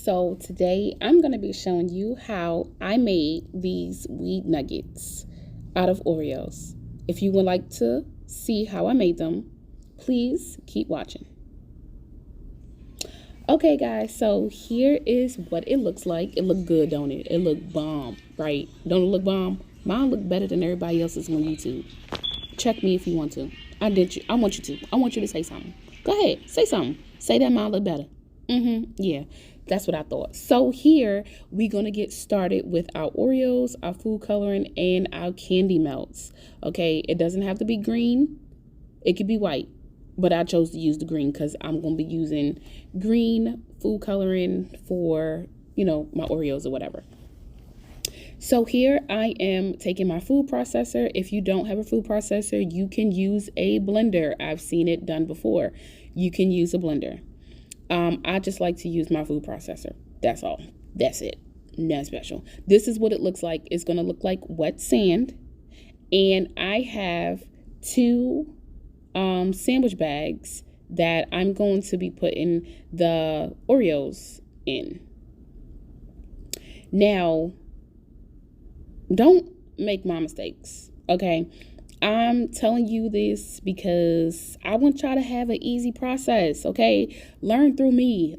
So today I'm going to be showing you how I made these wheat nuggets out of Oreos. If you would like to see how I made them, please keep watching. Okay guys, so here is what it looks like. It looked good, don't it? It looked bomb, right? Don't it look bomb? Mine look better than everybody else's on YouTube. Check me if you want to. I want you to. I want you to say something. Go ahead, say something. Say that mine look better. Yeah, that's what I thought. So here we're gonna get started with our Oreos, our food coloring, and our candy melts. Okay, it doesn't have to be green. It could be white, but I chose to use the green because I'm gonna be using green food coloring for, my Oreos or whatever. So here I am taking my food processor. If you don't have a food processor, you can use a blender. I've seen it done before. You can use a blender. I just like to use my food processor. That's all. That's it. Nothing special. This is what it looks like. It's going to look like wet sand. And I have two sandwich bags that I'm going to be putting the Oreos in. Now, don't make my mistakes, okay? I'm telling you this because I want y'all to have an easy process, okay? Learn through me.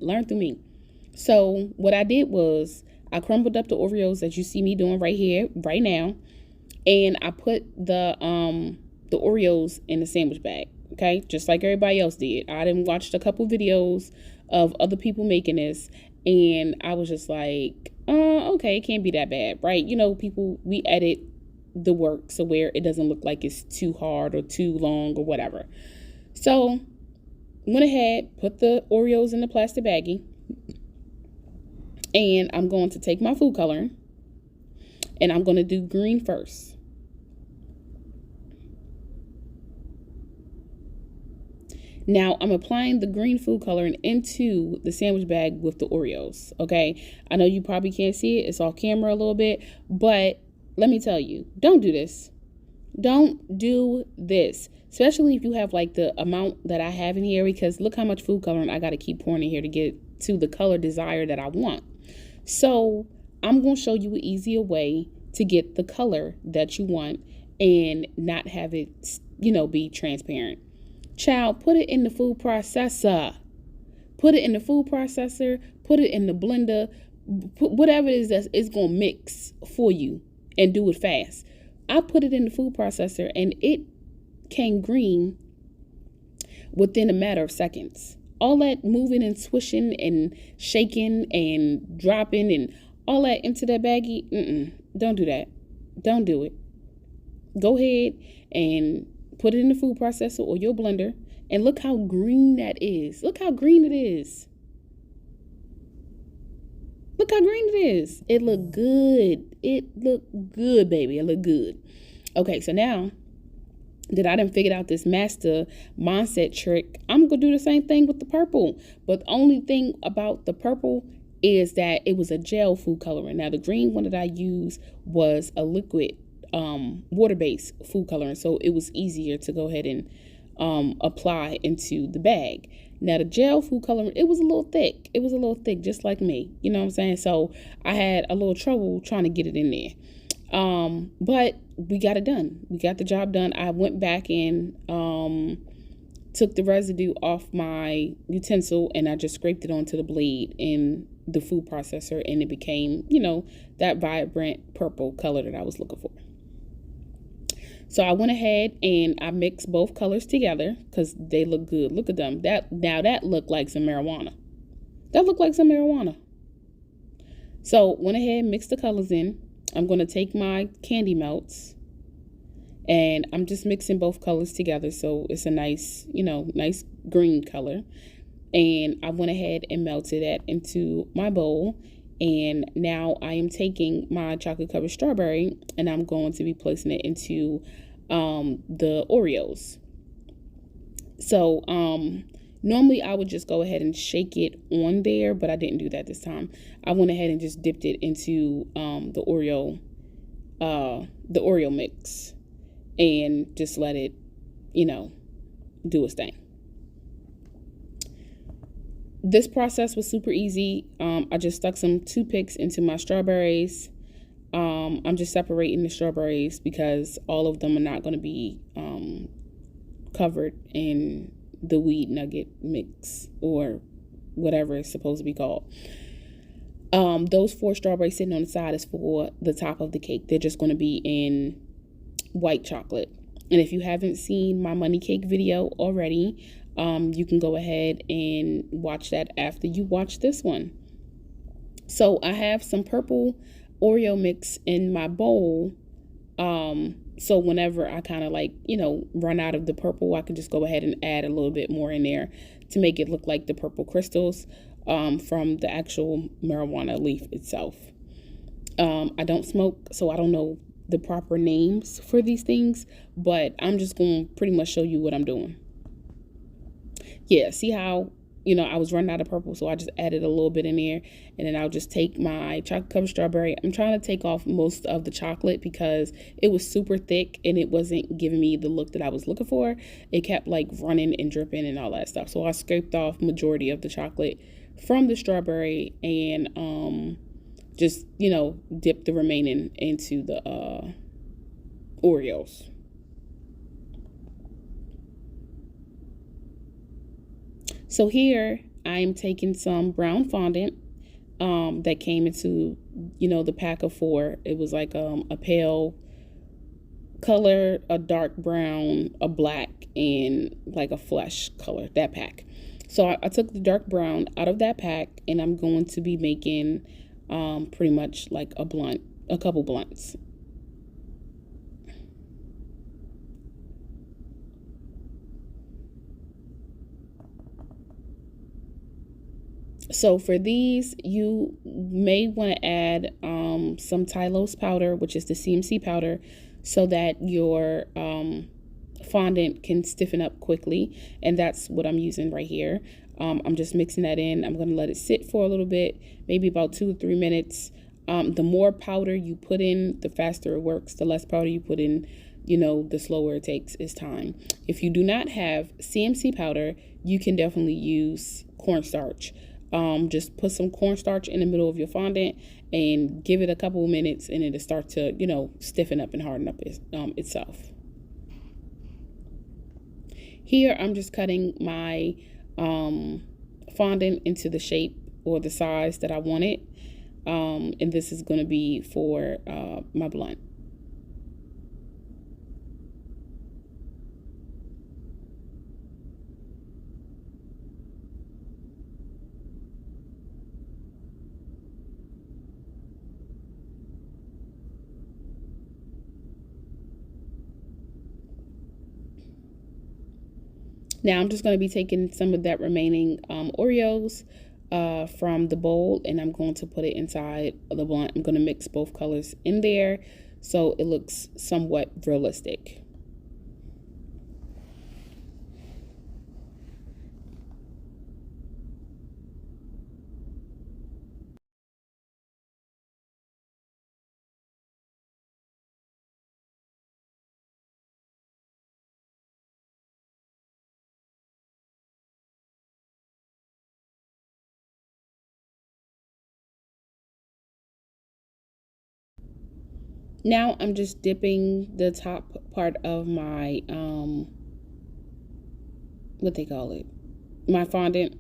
So what I did was I crumbled up the Oreos that you see me doing right here, right now, and I put the Oreos in the sandwich bag, okay? Just like everybody else did. I done watched a couple videos of other people making this, and I was just like, okay, it can't be that bad, right? People, we edit the work so where it doesn't look like it's too hard or too long or whatever. So went ahead, put the Oreos in the plastic baggie, and I'm going to take my food coloring and I'm going to do green first. Now I'm applying the green food coloring into the sandwich bag with the Oreos, okay? I know you probably can't see it. It's off camera a little bit, but let me tell you, don't do this. Don't do this, especially if you have like the amount that I have in here, because look how much food coloring I got to keep pouring in here to get to the color desired that I want. So I'm going to show you an easier way to get the color that you want and not have it, be transparent. Child, put it in the food processor. Put it in the food processor. Put it in the blender. Put whatever it is that it's going to mix for you and do it fast. I put it in the food processor and it came green within a matter of seconds. All that moving and swishing and shaking and dropping and all that into that baggie, don't do that. Don't do it. Go ahead and put it in the food processor or your blender and look how green that is. Look how green it is. Look how green it is. It looked good. It looked good, baby. It looked good. Okay, so now that I done figured out this master mindset trick, I'm going to do the same thing with the purple. But the only thing about the purple is that it was a gel food coloring. Now, the green one that I used was a liquid water-based food coloring. So it was easier to go ahead and apply into the bag. Now, the gel food coloring, it was a little thick. It was a little thick, just like me. You know what I'm saying? So I had a little trouble trying to get it in there. But we got it done. We got the job done. I went back and took the residue off my utensil and I just scraped it onto the blade in the food processor, and it became, that vibrant purple color that I was looking for. So I went ahead and I mixed both colors together because they look good. Look at them. That looked like some marijuana. That looked like some marijuana. So went ahead and mixed the colors in. I'm going to take my candy melts and I'm just mixing both colors together so it's a nice, nice green color. And I went ahead and melted that into my bowl. And now I am taking my chocolate covered strawberry and I'm going to be placing it into the Oreos. So normally I would just go ahead and shake it on there, but I didn't do that this time. I went ahead and just dipped it into the Oreo mix and just let it, do its thing. This process was super easy. I just stuck some toothpicks into my strawberries. I'm just separating the strawberries because all of them are not going to be covered in the weed nugget mix or whatever it's supposed to be called. Those 4 strawberries sitting on the side is for the top of the cake. They're just going to be in white chocolate. And if you haven't seen my money cake video already, you can go ahead and watch that after you watch this one. So I have some purple Oreo mix in my bowl. So whenever I kind of like, run out of the purple, I can just go ahead and add a little bit more in there to make it look like the purple crystals from the actual marijuana leaf itself. I don't smoke, so I don't know the proper names for these things, but I'm just going to pretty much show you what I'm doing. Yeah, see how, I was running out of purple, so I just added a little bit in there, and then I'll just take my chocolate covered strawberry. I'm trying to take off most of the chocolate because it was super thick and it wasn't giving me the look that I was looking for. It kept like running and dripping and all that stuff. So I scraped off majority of the chocolate from the strawberry and just, dip the remaining into the Oreos. So here I'm taking some brown fondant that came into, the pack of 4. It was like a pale color, a dark brown, a black, and like a flesh color, that pack. So I took the dark brown out of that pack, and I'm going to be making pretty much like a couple blunts. So for these, you may want to add some Tylose powder, which is the CMC powder, so that your fondant can stiffen up quickly. And that's what I'm using right here. I'm just mixing that in. I'm going to let it sit for a little bit, maybe about 2 or 3 minutes. The more powder you put in, the faster it works. The less powder you put in, the slower it takes its time. If you do not have CMC powder, you can definitely use cornstarch. Just put some cornstarch in the middle of your fondant and give it a couple of minutes, and it'll start to, stiffen up and harden up itself. Here, I'm just cutting my fondant into the shape or the size that I want it. And this is going to be for my blunt. Now I'm just going to be taking some of that remaining Oreos from the bowl, and I'm going to put it inside of the blunt. I'm going to mix both colors in there so it looks somewhat realistic. Now I'm just dipping the top part of my, what they call it, my fondant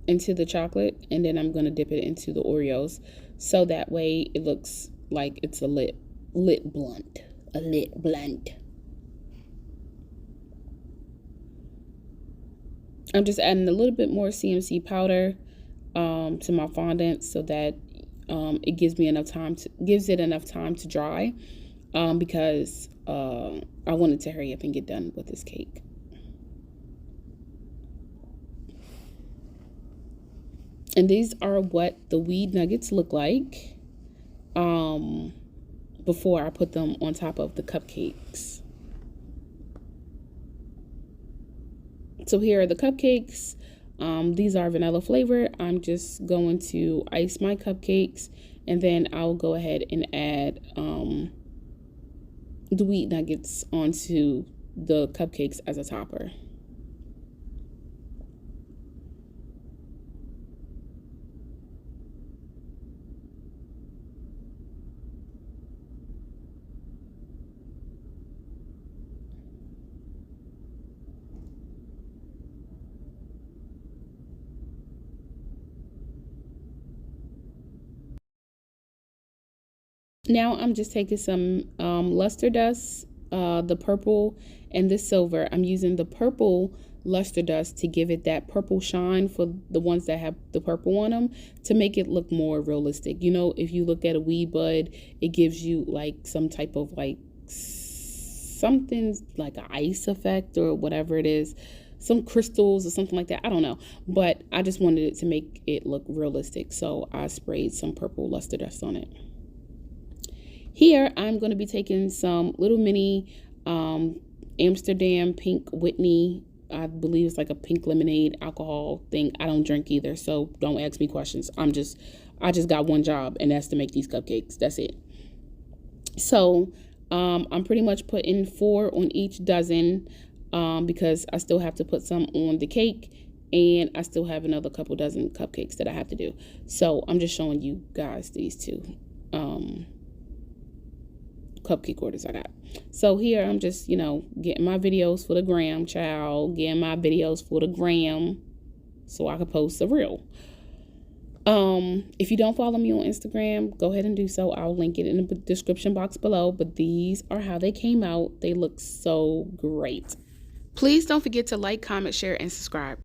into the chocolate, and then I'm going to dip it into the Oreos so that way it looks like it's a lit blunt. I'm just adding a little bit more CMC powder to my fondant so that it gives it enough time to dry because I wanted to hurry up and get done with this cake. And these are what the weed nuggets look like before I put them on top of the cupcakes. So here are the cupcakes. These are vanilla flavor. I'm just going to ice my cupcakes, and then I'll go ahead and add the wheat nuggets onto the cupcakes as a topper. Now I'm just taking some luster dust, the purple and the silver. I'm using the purple luster dust to give it that purple shine for the ones that have the purple on them, to make it look more realistic. You know, if you look at a weed bud, it gives you like some type of like something like an ice effect or whatever it is, some crystals or something like that. I don't know, but I just wanted it to make it look realistic, so I sprayed some purple luster dust on it. Here I'm going to be taking some little mini Amsterdam Pink Whitney. I believe it's like a pink lemonade alcohol thing. I don't drink either, so don't ask me questions. I just got one job, and that's to make these cupcakes. That's it. So I'm pretty much putting 4 on each dozen because I still have to put some on the cake, and I still have another couple dozen cupcakes that I have to do. So I'm just showing you guys these two cupcake orders I got. So here I'm just, you know, getting my videos for the gram, child, getting my videos for the gram so I can post a reel. If you don't follow me on Instagram, go ahead and do so. I'll link it in the description box below, but these are how they came out. They look so great. Please don't forget to like, comment, share, and subscribe.